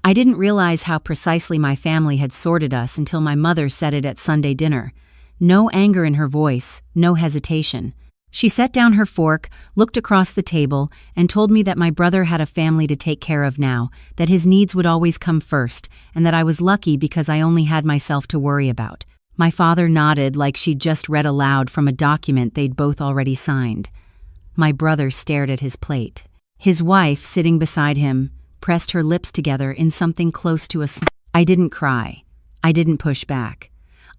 I didn't realize how precisely my family had sorted us until my mother said it at Sunday dinner. No anger in her voice, no hesitation. She set down her fork, looked across the table, and told me that my brother had a family to take care of now, that his needs would always come first, and that I was lucky because I only had myself to worry about. My father nodded like she'd just read aloud from a document they'd both already signed. My brother stared at his plate. His wife, sitting beside him, pressed her lips together in something close to a smile. I didn't cry. I didn't push back.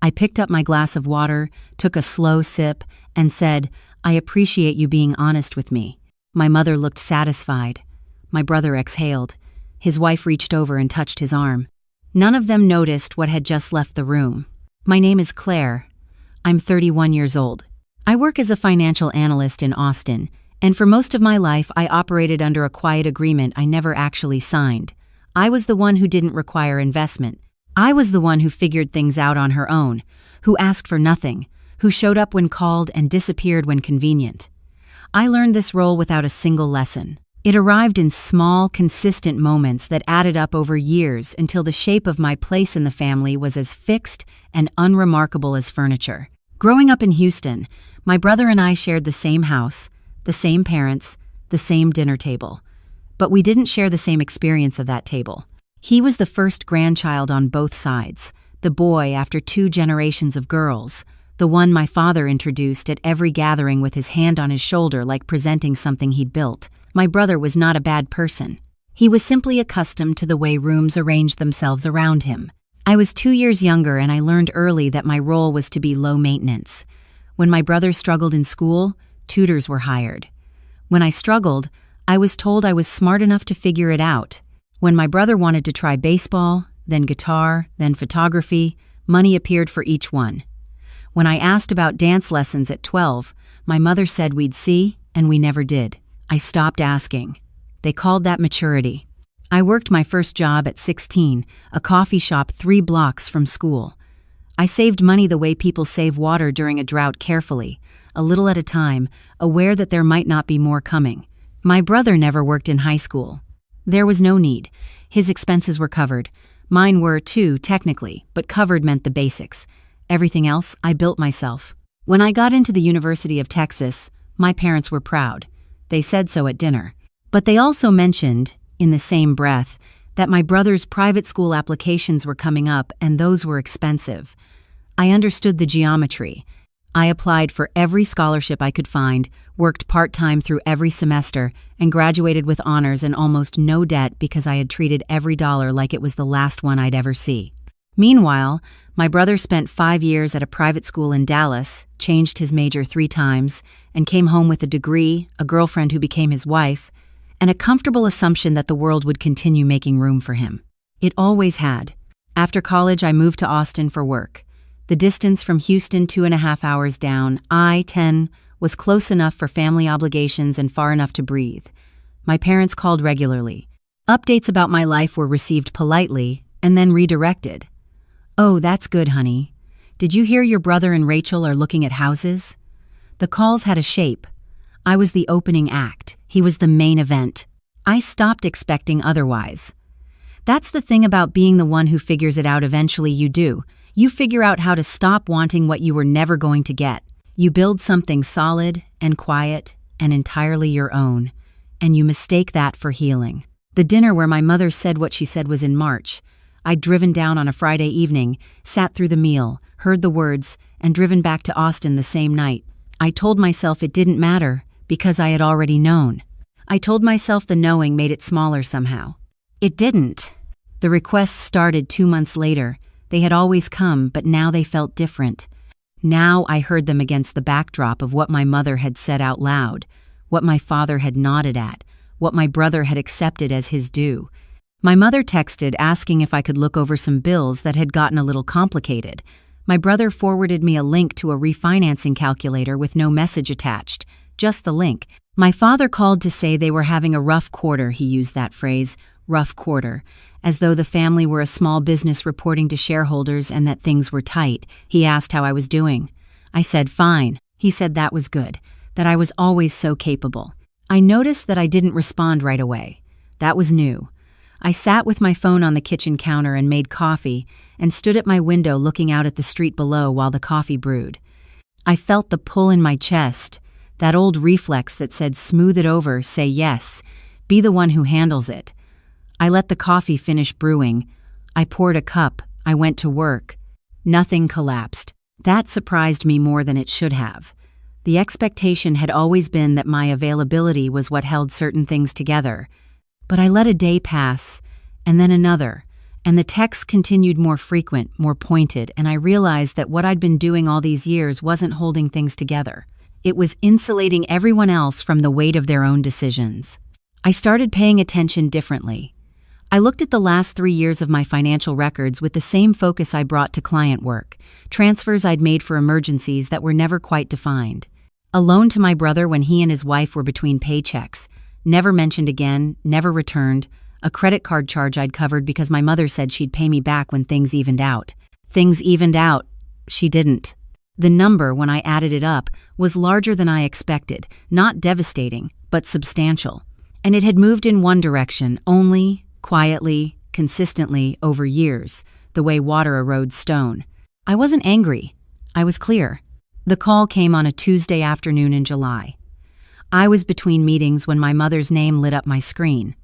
I picked up my glass of water, took a slow sip, and said, "I appreciate you being honest with me." My mother looked satisfied. My brother exhaled. His wife reached over and touched his arm. None of them noticed what had just left the room. "My name is Claire. I'm 31 years old. I work as a financial analyst in Austin, and for most of my life I operated under a quiet agreement I never actually signed. I was the one who didn't require investment. I was the one who figured things out on her own, who asked for nothing, who showed up when called and disappeared when convenient. I learned this role without a single lesson. It arrived in small, consistent moments that added up over years until the shape of my place in the family was as fixed and unremarkable as furniture. Growing up in Houston, my brother and I shared the same house, the same parents, the same dinner table. But we didn't share the same experience of that table. He was the first grandchild on both sides, the boy after 2 generations of girls, the one my father introduced at every gathering with his hand on his shoulder like presenting something he'd built. My brother was not a bad person. He was simply accustomed to the way rooms arranged themselves around him. I was 2 years younger and I learned early that my role was to be low maintenance. When my brother struggled in school, tutors were hired. When I struggled, I was told I was smart enough to figure it out. When my brother wanted to try baseball, then guitar, then photography, money appeared for each one. When I asked about dance lessons at 12, my mother said we'd see, and we never did. I stopped asking. They called that maturity. I worked my first job at 16, a coffee shop 3 blocks from school. I saved money the way people save water during a drought carefully, a little at a time, aware that there might not be more coming. My brother never worked in high school. There was no need. His expenses were covered. Mine were too, technically, but covered meant the basics. Everything else, I built myself. When I got into the University of Texas, my parents were proud. They said so at dinner. But they also mentioned, in the same breath, that my brother's private school applications were coming up and those were expensive. I understood the geometry. I applied for every scholarship I could find, worked part-time through every semester, and graduated with honors and almost no debt because I had treated every dollar like it was the last one I'd ever see. Meanwhile, my brother spent 5 years at a private school in Dallas, changed his major 3 times, and came home with a degree, a girlfriend who became his wife, and a comfortable assumption that the world would continue making room for him. It always had. After college, I moved to Austin for work. The distance from Houston 2.5 hours down, I-10, was close enough for family obligations and far enough to breathe. My parents called regularly. Updates about my life were received politely and then redirected. "Oh, that's good, honey. Did you hear your brother and Rachel are looking at houses?" The calls had a shape. I was the opening act. He was the main event. I stopped expecting otherwise. That's the thing about being the one who figures it out. Eventually you do. You figure out how to stop wanting what you were never going to get. You build something solid and quiet and entirely your own, and you mistake that for healing. The dinner where my mother said what she said was in March. I'd driven down on a Friday evening, sat through the meal, heard the words, and driven back to Austin the same night. I told myself it didn't matter because I had already known. I told myself the knowing made it smaller somehow. It didn't. The requests started 2 months later. They had always come, but now they felt different. Now I heard them against the backdrop of what my mother had said out loud, what my father had nodded at, what my brother had accepted as his due. My mother texted asking if I could look over some bills that had gotten a little complicated. My brother forwarded me a link to a refinancing calculator with no message attached, just the link. My father called to say they were having a rough quarter. He used that phrase, rough quarter, as though the family were a small business reporting to shareholders and that things were tight. He asked how I was doing. I said fine. He said that was good, that I was always so capable. I noticed that I didn't respond right away. That was new. I sat with my phone on the kitchen counter and made coffee and stood at my window looking out at the street below while the coffee brewed. I felt the pull in my chest, that old reflex that said smooth it over, say yes, be the one who handles it. I let the coffee finish brewing. I poured a cup. I went to work. Nothing collapsed. That surprised me more than it should have. The expectation had always been that my availability was what held certain things together. But I let a day pass, and then another, and the texts continued more frequent, more pointed, and I realized that what I'd been doing all these years wasn't holding things together. It was insulating everyone else from the weight of their own decisions. I started paying attention differently. I looked at the last 3 years of my financial records with the same focus I brought to client work, transfers I'd made for emergencies that were never quite defined. A loan to my brother when he and his wife were between paychecks, never mentioned again, never returned, a credit card charge I'd covered because my mother said she'd pay me back when things evened out. Things evened out. She didn't. The number, when I added it up, was larger than I expected, not devastating, but substantial. And it had moved in one direction only, quietly, consistently, over years, the way water erodes stone. I wasn't angry. I was clear. The call came on a Tuesday afternoon in July. I was between meetings when my mother's name lit up my screen.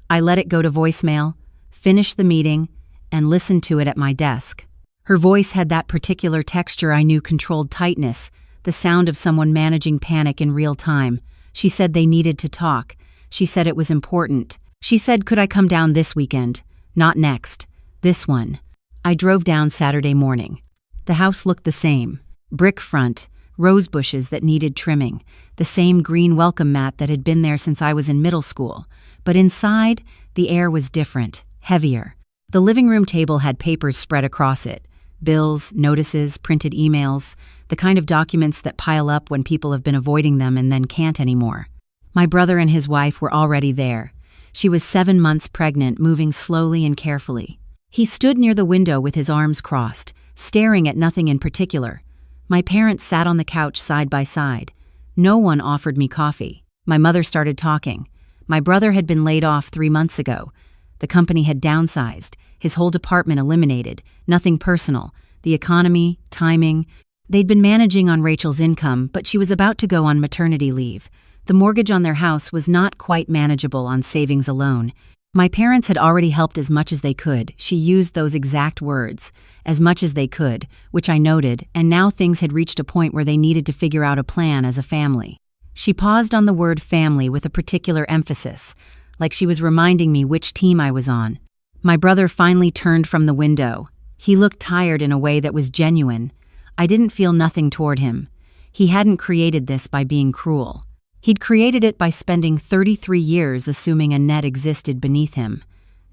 I let it go to voicemail, finished the meeting, and listened to it at my desk. Her voice had that particular texture I knew controlled tightness, the sound of someone managing panic in real time. She said they needed to talk. She said it was important. She said, could I come down this weekend? Not next. This one. I drove down Saturday morning. The house looked the same. Brick front, rose bushes that needed trimming, the same green welcome mat that had been there since I was in middle school. But inside, the air was different, heavier. The living room table had papers spread across it. Bills, notices, printed emails, the kind of documents that pile up when people have been avoiding them and then can't anymore. My brother and his wife were already there. She was 7 months pregnant, moving slowly and carefully. He stood near the window with his arms crossed, staring at nothing in particular. My parents sat on the couch side by side. No one offered me coffee. My mother started talking. My brother had been laid off 3 months ago. The company had downsized, his whole department eliminated, nothing personal. The economy, timing. They'd been managing on Rachel's income, but she was about to go on maternity leave. The mortgage on their house was not quite manageable on savings alone. My parents had already helped as much as they could. She used those exact words, as much as they could, which I noted, and now things had reached a point where they needed to figure out a plan as a family. She paused on the word family with a particular emphasis, like she was reminding me which team I was on. My brother finally turned from the window. He looked tired in a way that was genuine. I didn't feel nothing toward him. He hadn't created this by being cruel. He'd created it by spending 33 years assuming a net existed beneath him.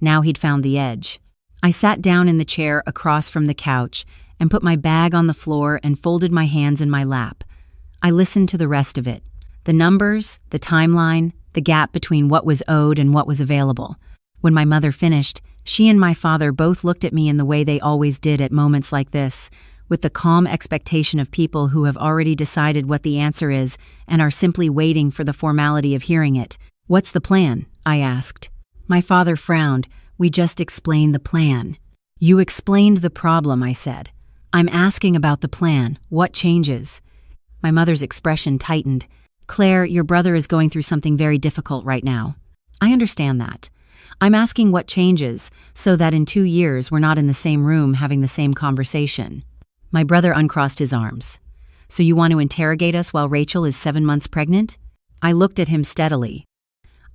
Now he'd found the edge. I sat down in the chair across from the couch and put my bag on the floor and folded my hands in my lap. I listened to the rest of it. The numbers, the timeline, the gap between what was owed and what was available. When my mother finished, she and my father both looked at me in the way they always did at moments like this, with the calm expectation of people who have already decided what the answer is and are simply waiting for the formality of hearing it. What's the plan? I asked. My father frowned. We just explained the plan. You explained the problem, I said. I'm asking about the plan. What changes? My mother's expression tightened. Claire, your brother is going through something very difficult right now. I understand that. I'm asking what changes so that in 2 years we're not in the same room having the same conversation. My brother uncrossed his arms. So you want to interrogate us while Rachel is 7 months pregnant? I looked at him steadily.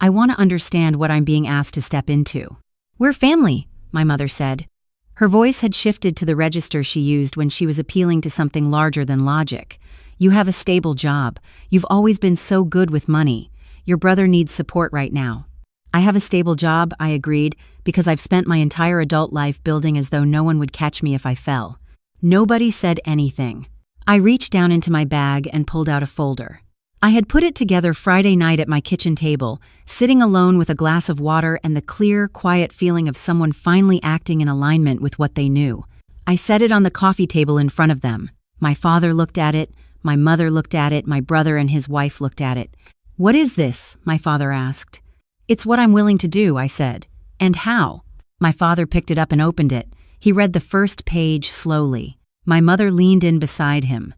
I want to understand what I'm being asked to step into. We're family, my mother said. Her voice had shifted to the register she used when she was appealing to something larger than logic. You have a stable job. You've always been so good with money. Your brother needs support right now. I have a stable job, I agreed, because I've spent my entire adult life building as though no one would catch me if I fell. Nobody said anything. I reached down into my bag and pulled out a folder. I had put it together Friday night at my kitchen table, sitting alone with a glass of water and the clear, quiet feeling of someone finally acting in alignment with what they knew. I set it on the coffee table in front of them. My father looked at it, my mother looked at it, my brother and his wife looked at it. What is this? My father asked. It's what I'm willing to do, I said. And how? My father picked it up and opened it. He read the first page slowly. My mother leaned in beside him.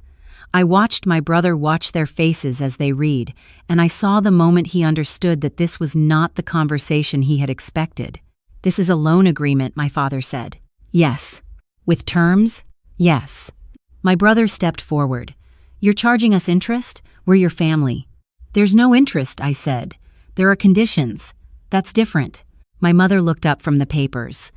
I watched my brother watch their faces as they read, and I saw the moment he understood that this was not the conversation he had expected. "This is a loan agreement," my father said. "Yes." "With terms?" "Yes." My brother stepped forward. "You're charging us interest? We're your family." "There's no interest," I said. "There are conditions. That's different." My mother looked up from the papers.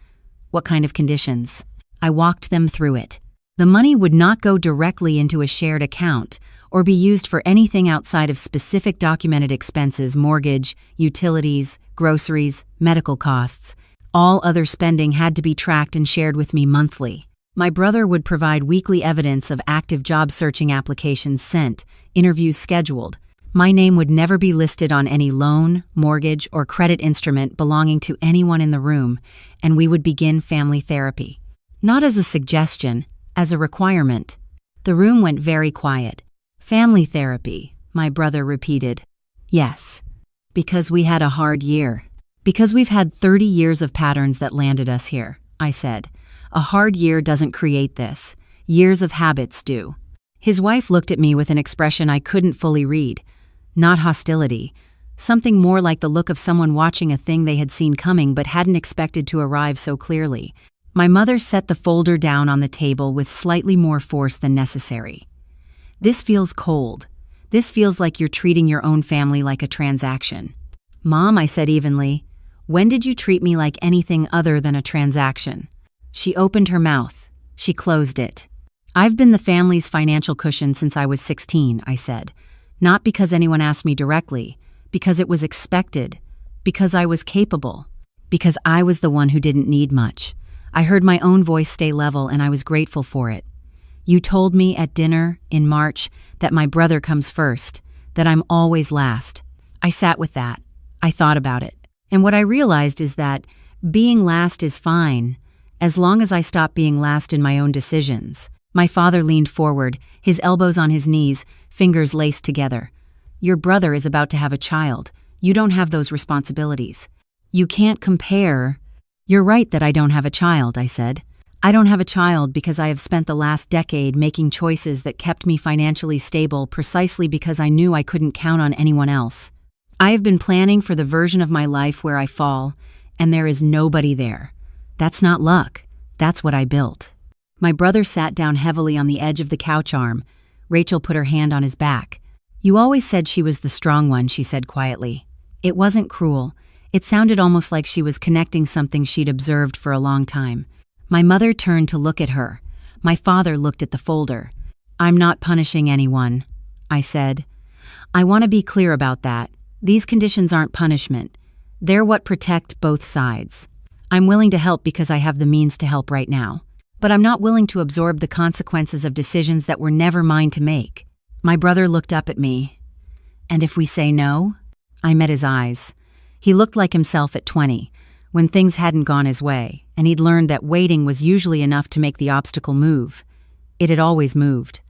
"What kind of conditions?" I walked them through it. The money would not go directly into a shared account or be used for anything outside of specific documented expenses: mortgage, utilities, groceries, medical costs. All other spending had to be tracked and shared with me monthly. My brother would provide weekly evidence of active job searching applications sent, interviews scheduled. My name would never be listed on any loan, mortgage, or credit instrument belonging to anyone in the room, and we would begin family therapy. Not as a suggestion, as a requirement. The room went very quiet. "Family therapy," my brother repeated. "Yes. Because we had a hard year. Because we've had 30 years of patterns that landed us here," I said. "A hard year doesn't create this. Years of habits do." His wife looked at me with an expression I couldn't fully read. Not hostility. Something more like the look of someone watching a thing they had seen coming but hadn't expected to arrive so clearly. My mother set the folder down on the table with slightly more force than necessary. "This feels cold. This feels like you're treating your own family like a transaction." "Mom," I said evenly, "when did you treat me like anything other than a transaction?" She opened her mouth. She closed it. "I've been the family's financial cushion since I was 16, I said. Not because anyone asked me directly, because it was expected, because I was capable, because I was the one who didn't need much. I heard my own voice stay level, and I was grateful for it. You told me at dinner in March that my brother comes first, that I'm always last. I sat with that. I thought about it. And what I realized is that being last is fine, as long as I stop being last in my own decisions. My father leaned forward, his elbows on his knees, fingers laced together. "Your brother is about to have a child. You don't have those responsibilities. You can't compare." "You're right that I don't have a child," I said. "I don't have a child because I have spent the last decade making choices that kept me financially stable precisely because I knew I couldn't count on anyone else. I have been planning for the version of my life where I fall, and there is nobody there. That's not luck. That's what I built." My brother sat down heavily on the edge of the couch arm. Rachel put her hand on his back. "You always said she was the strong one," she said quietly. It wasn't cruel. It sounded almost like she was connecting something she'd observed for a long time. My mother turned to look at her. My father looked at the folder. "I'm not punishing anyone," I said. "I want to be clear about that. These conditions aren't punishment. They're what protect both sides. I'm willing to help because I have the means to help right now. But I'm not willing to absorb the consequences of decisions that were never mine to make." My brother looked up at me. "And if we say no?" I met his eyes. He looked like himself at 20, when things hadn't gone his way, and he'd learned that waiting was usually enough to make the obstacle move. It had always moved.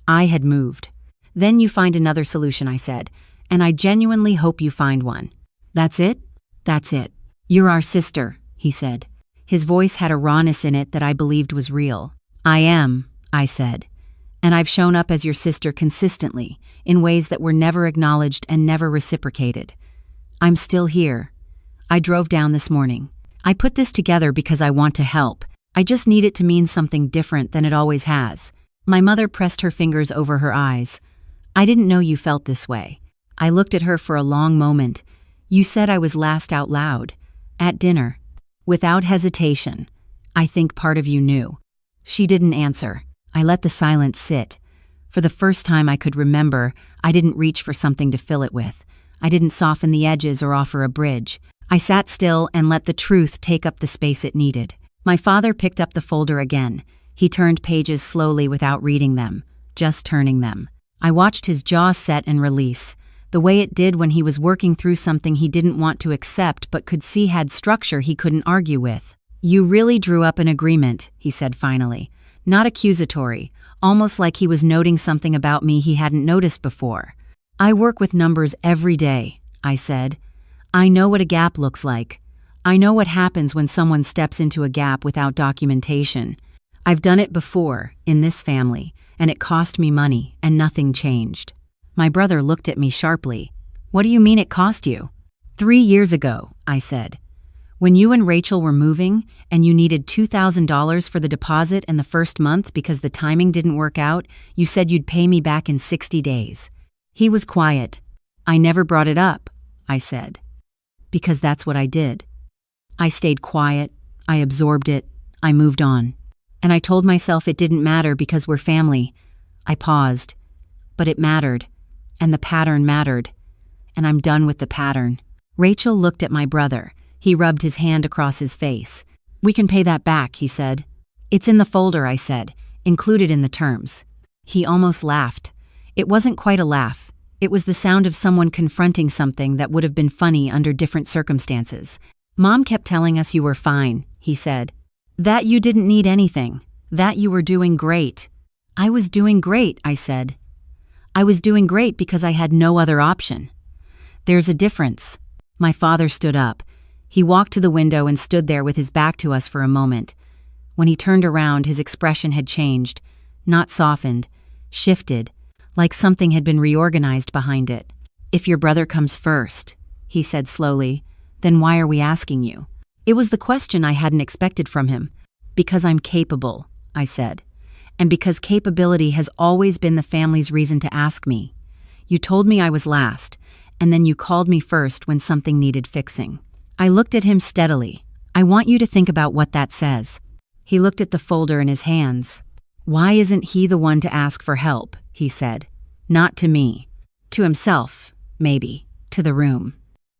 I had moved. "Then you find another solution," I said, "and I genuinely hope you find one." "That's it?" "That's it. You're our sister," he said. His voice had a rawness in it that I believed was real. "I am," I said. "And I've shown up as your sister consistently, in ways that were never acknowledged and never reciprocated. I'm still here. I drove down this morning. I put this together because I want to help. I just need it to mean something different than it always has." My mother pressed her fingers over her eyes. "I didn't know you felt this way." I looked at her for a long moment. "You said I was last out loud. At dinner." Without hesitation. "I think part of you knew." She didn't answer. I let the silence sit. For the first time I could remember, I didn't reach for something to fill it with. I didn't soften the edges or offer a bridge. I sat still and let the truth take up the space it needed. My father picked up the folder again. He turned pages slowly without reading them, just turning them. I watched his jaw set and release, the way it did when he was working through something he didn't want to accept but could see had structure he couldn't argue with. "You really drew up an agreement," he said finally. Not accusatory, almost like he was noting something about me he hadn't noticed before. "I work with numbers every day," I said. "I know what a gap looks like. I know what happens when someone steps into a gap without documentation. I've done it before, in this family, and it cost me money, and nothing changed. My brother looked at me sharply. What do you mean it cost you? 3 years ago, I said. When you and Rachel were moving, and you needed $2,000 for the deposit and the first month because the timing didn't work out, you said you'd pay me back in 60 days. He was quiet. I never brought it up, I said. Because that's what I did. I stayed quiet, I absorbed it, I moved on. And I told myself it didn't matter because we're family. I paused. But it mattered. And the pattern mattered. And I'm done with the pattern. Rachel looked at my brother. He rubbed his hand across his face. We can pay that back, he said. It's in the folder, I said, included in the terms. He almost laughed. It wasn't quite a laugh. It was the sound of someone confronting something that would have been funny under different circumstances. Mom kept telling us you were fine, he said. That you didn't need anything. That you were doing great. I was doing great, I said. I was doing great because I had no other option. There's a difference. My father stood up. He walked to the window and stood there with his back to us for a moment. When he turned around, his expression had changed, not softened, shifted, like something had been reorganized behind it. If your brother comes first, he said slowly, then why are we asking you? It was the question I hadn't expected from him. Because I'm capable, I said. And because capability has always been the family's reason to ask me. You told me I was last, and then you called me first when something needed fixing. I looked at him steadily. I want you to think about what that says. He looked at the folder in his hands. Why isn't he the one to ask for help, he said. Not to me. To himself, maybe. To the room.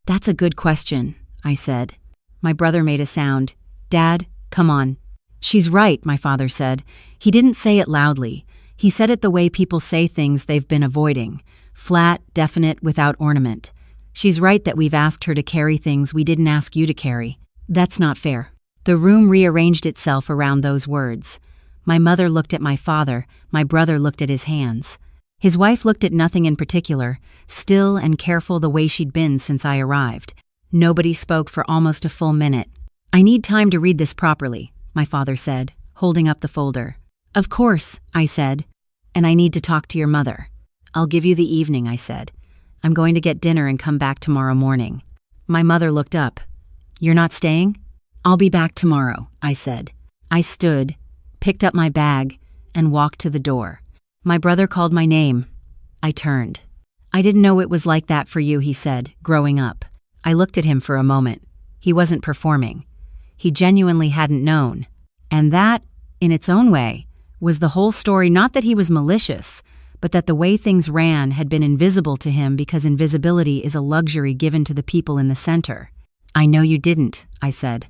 That's a good question, I said. My brother made a sound. Dad, come on. She's right, my father said. He didn't say it loudly. He said it the way people say things they've been avoiding. Flat, definite, without ornament. She's right that we've asked her to carry things we didn't ask you to carry. That's not fair. The room rearranged itself around those words. My mother looked at my father. My brother looked at his hands. His wife looked at nothing in particular, still and careful the way she'd been since I arrived. Nobody spoke for almost a full minute. I need time to read this properly, my father said, holding up the folder. Of course, I said. And I need to talk to your mother. I'll give you the evening, I said. I'm going to get dinner and come back tomorrow morning. My mother looked up. You're not staying? I'll be back tomorrow, I said. I stood, picked up my bag, and walked to the door. My brother called my name. I turned. I didn't know it was like that for you, he said, growing up. I looked at him for a moment. He wasn't performing. He genuinely hadn't known. And that, in its own way, was the whole story. Not that he was malicious, but that the way things ran had been invisible to him because invisibility is a luxury given to the people in the center. I know you didn't, I said.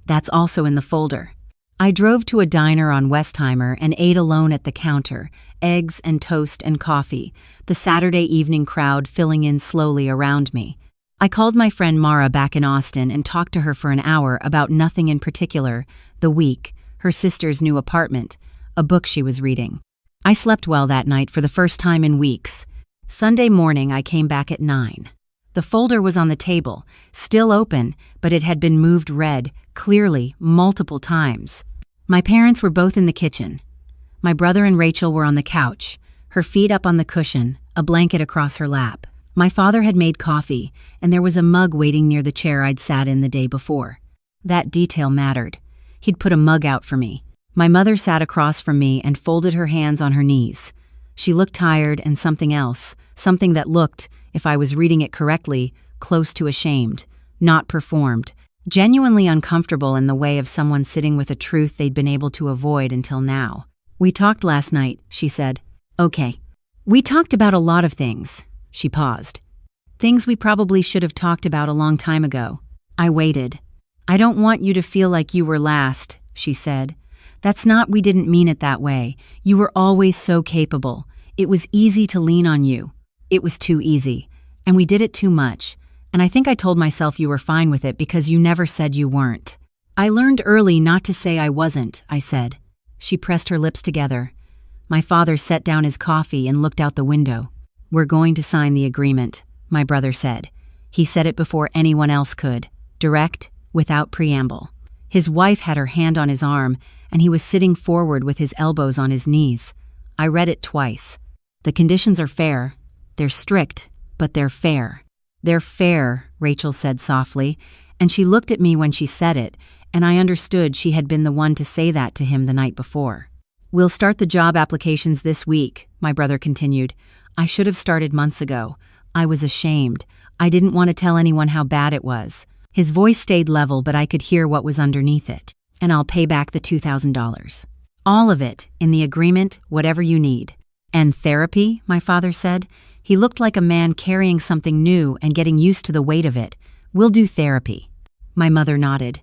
That's also in the folder. I drove to a diner on Westheimer and ate alone at the counter, eggs and toast and coffee, the Saturday evening crowd filling in slowly around me. I called my friend Mara back in Austin and talked to her for an hour about nothing in particular, the week, her sister's new apartment, a book she was reading. I slept well that night for the first time in weeks. Sunday morning I came back at 9. The folder was on the table, still open, but it had been moved red, clearly, multiple times. My parents were both in the kitchen. My brother and Rachel were on the couch, her feet up on the cushion, a blanket across her lap. My father had made coffee, and there was a mug waiting near the chair I'd sat in the day before. That detail mattered. He'd put a mug out for me. My mother sat across from me and folded her hands on her knees. She looked tired and something else, something that looked, if I was reading it correctly, close to ashamed, not performed, genuinely uncomfortable in the way of someone sitting with a truth they'd been able to avoid until now. We talked last night, she said. Okay. We talked about a lot of things. She paused. Things we probably should have talked about a long time ago. I waited. I don't want you to feel like you were last, she said. That's not, we didn't mean it that way. You were always so capable. It was easy to lean on you. It was too easy. And we did it too much. And I think I told myself you were fine with it because you never said you weren't. I learned early not to say I wasn't, I said. She pressed her lips together. My father set down his coffee and looked out the window. We're going to sign the agreement, my brother said. He said it before anyone else could. Direct, without preamble. His wife had her hand on his arm, and he was sitting forward with his elbows on his knees. I read it twice. The conditions are fair. They're strict, but they're fair. They're fair, Rachel said softly, and she looked at me when she said it, and I understood she had been the one to say that to him the night before. We'll start the job applications this week, my brother continued. I should have started months ago. I was ashamed. I didn't want to tell anyone how bad it was. His voice stayed level, but I could hear what was underneath it. And I'll pay back the $2,000. All of it, in the agreement, whatever you need. And therapy, my father said. He looked like a man carrying something new and getting used to the weight of it. We'll do therapy. My mother nodded.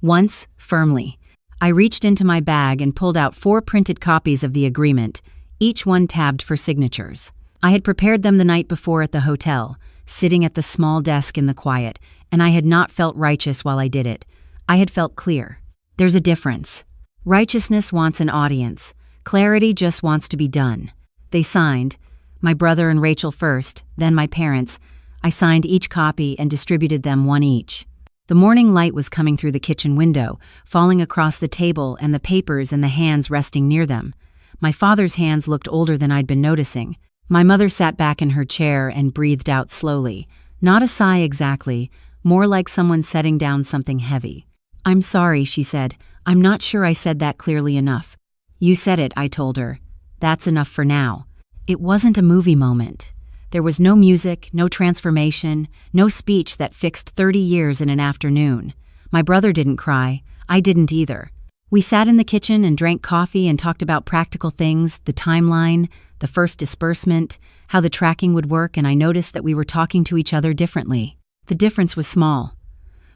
Once, firmly. I reached into my bag and pulled out 4 printed copies of the agreement, each one tabbed for signatures. I had prepared them the night before at the hotel, sitting at the small desk in the quiet, and I had not felt righteous while I did it. I had felt clear. There's a difference. Righteousness wants an audience. Clarity just wants to be done. They signed. My brother and Rachel first, then my parents. I signed each copy and distributed them one each. The morning light was coming through the kitchen window, falling across the table and the papers and the hands resting near them. My father's hands looked older than I'd been noticing. My mother sat back in her chair and breathed out slowly. Not a sigh exactly, more like someone setting down something heavy. I'm sorry, she said. I'm not sure I said that clearly enough. You said it, I told her. That's enough for now. It wasn't a movie moment. There was no music, no transformation, no speech that fixed 30 years in an afternoon. My brother didn't cry. I didn't either. We sat in the kitchen and drank coffee and talked about practical things, the timeline, the first disbursement, how the tracking would work, and I noticed that we were talking to each other differently. The difference was small,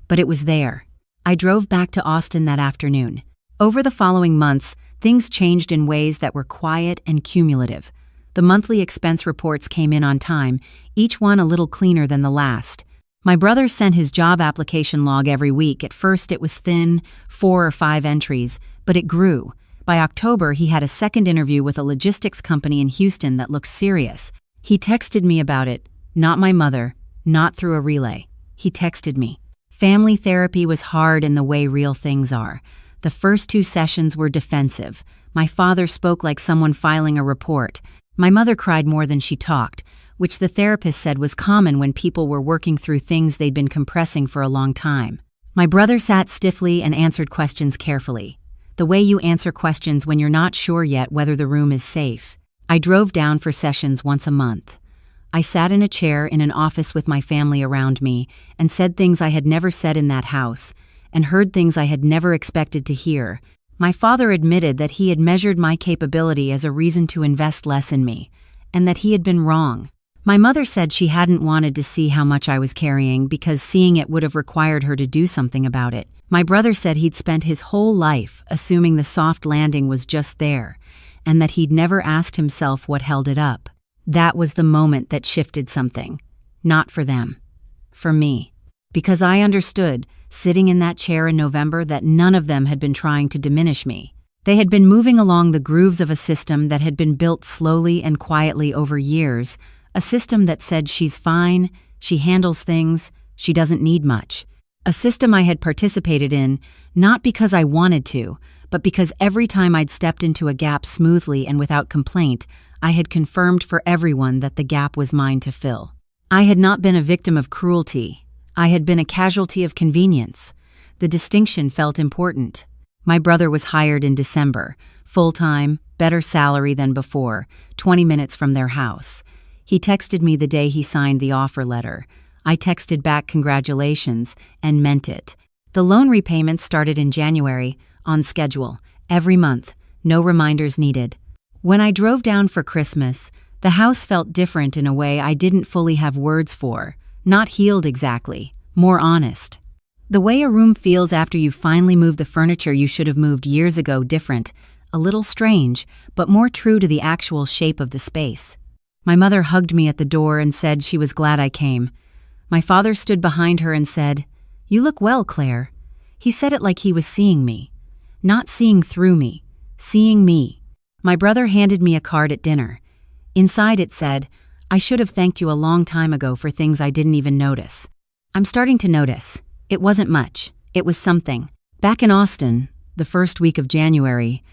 but it was there. I drove back to Austin that afternoon. Over the following months, things changed in ways that were quiet and cumulative. The monthly expense reports came in on time, each one a little cleaner than the last. My brother sent his job application log every week. At first it was thin, 4 or 5 entries, but it grew. By October, he had a second interview with a logistics company in Houston that looked serious. He texted me about it, not my mother, not through a relay. He texted me. Family therapy was hard in the way real things are. The first 2 sessions were defensive. My father spoke like someone filing a report. My mother cried more than she talked, which the therapist said was common when people were working through things they'd been compressing for a long time. My brother sat stiffly and answered questions carefully. The way you answer questions when you're not sure yet whether the room is safe. I drove down for sessions once a month. I sat in a chair in an office with my family around me and said things I had never said in that house, and heard things I had never expected to hear. My father admitted that he had measured my capability as a reason to invest less in me, and that he had been wrong. My mother said she hadn't wanted to see how much I was carrying because seeing it would have required her to do something about it. My brother said he'd spent his whole life assuming the soft landing was just there, and that he'd never asked himself what held it up. That was the moment that shifted something. Not for them. For me. Because I understood, sitting in that chair in November, that none of them had been trying to diminish me. They had been moving along the grooves of a system that had been built slowly and quietly over years, a system that said she's fine, she handles things, she doesn't need much. A system I had participated in, not because I wanted to, but because every time I'd stepped into a gap smoothly and without complaint, I had confirmed for everyone that the gap was mine to fill. I had not been a victim of cruelty. I had been a casualty of convenience. The distinction felt important. My brother was hired in December, full-time, better salary than before, 20 minutes from their house. He texted me the day he signed the offer letter. I texted back congratulations and meant it. The loan repayments started in January, on schedule, every month, no reminders needed. When I drove down for Christmas, the house felt different in a way I didn't fully have words for. Not healed exactly, more honest. The way a room feels after you finally move the furniture you should have moved years ago, different, a little strange, but more true to the actual shape of the space. My mother hugged me at the door and said she was glad I came. My father stood behind her and said, "You look well, Claire." He said it like he was seeing me. Not seeing through me, seeing me. My brother handed me a card at dinner. Inside it said, "I should have thanked you a long time ago for things I didn't even notice." I'm starting to notice. It wasn't much. It was something. Back in Austin, the first week of January,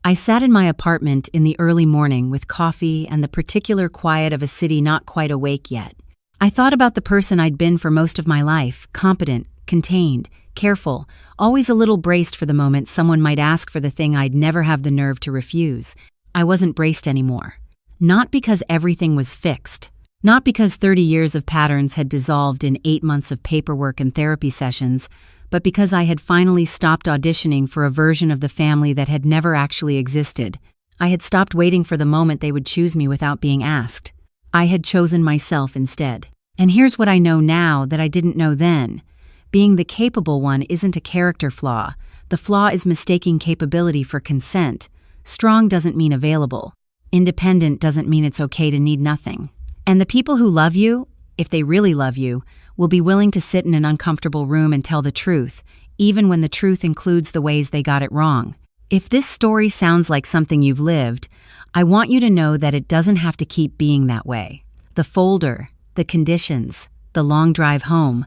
I sat in my apartment in the early morning with coffee and the particular quiet of a city not quite awake yet. I thought about the person I'd been for most of my life, competent, contained, careful, always a little braced for the moment someone might ask for the thing I'd never have the nerve to refuse. I wasn't braced anymore. Not because everything was fixed. Not because 30 years of patterns had dissolved in 8 months of paperwork and therapy sessions, but because I had finally stopped auditioning for a version of the family that had never actually existed. I had stopped waiting for the moment they would choose me without being asked. I had chosen myself instead. And here's what I know now that I didn't know then. Being the capable one isn't a character flaw. The flaw is mistaking capability for consent. Strong doesn't mean available. Independent doesn't mean it's okay to need nothing. And the people who love you, if they really love you, will be willing to sit in an uncomfortable room and tell the truth, even when the truth includes the ways they got it wrong. If this story sounds like something you've lived, I want you to know that it doesn't have to keep being that way. The folder, the conditions, the long drive home,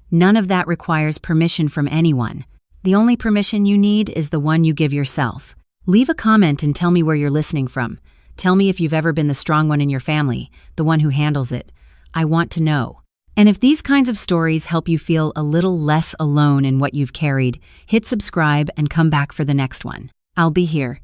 none of that requires permission from anyone. The only permission you need is the one you give yourself. Leave a comment and tell me where you're listening from. Tell me if you've ever been the strong one in your family, the one who handles it. I want to know. And if these kinds of stories help you feel a little less alone in what you've carried, hit subscribe and come back for the next one. I'll be here,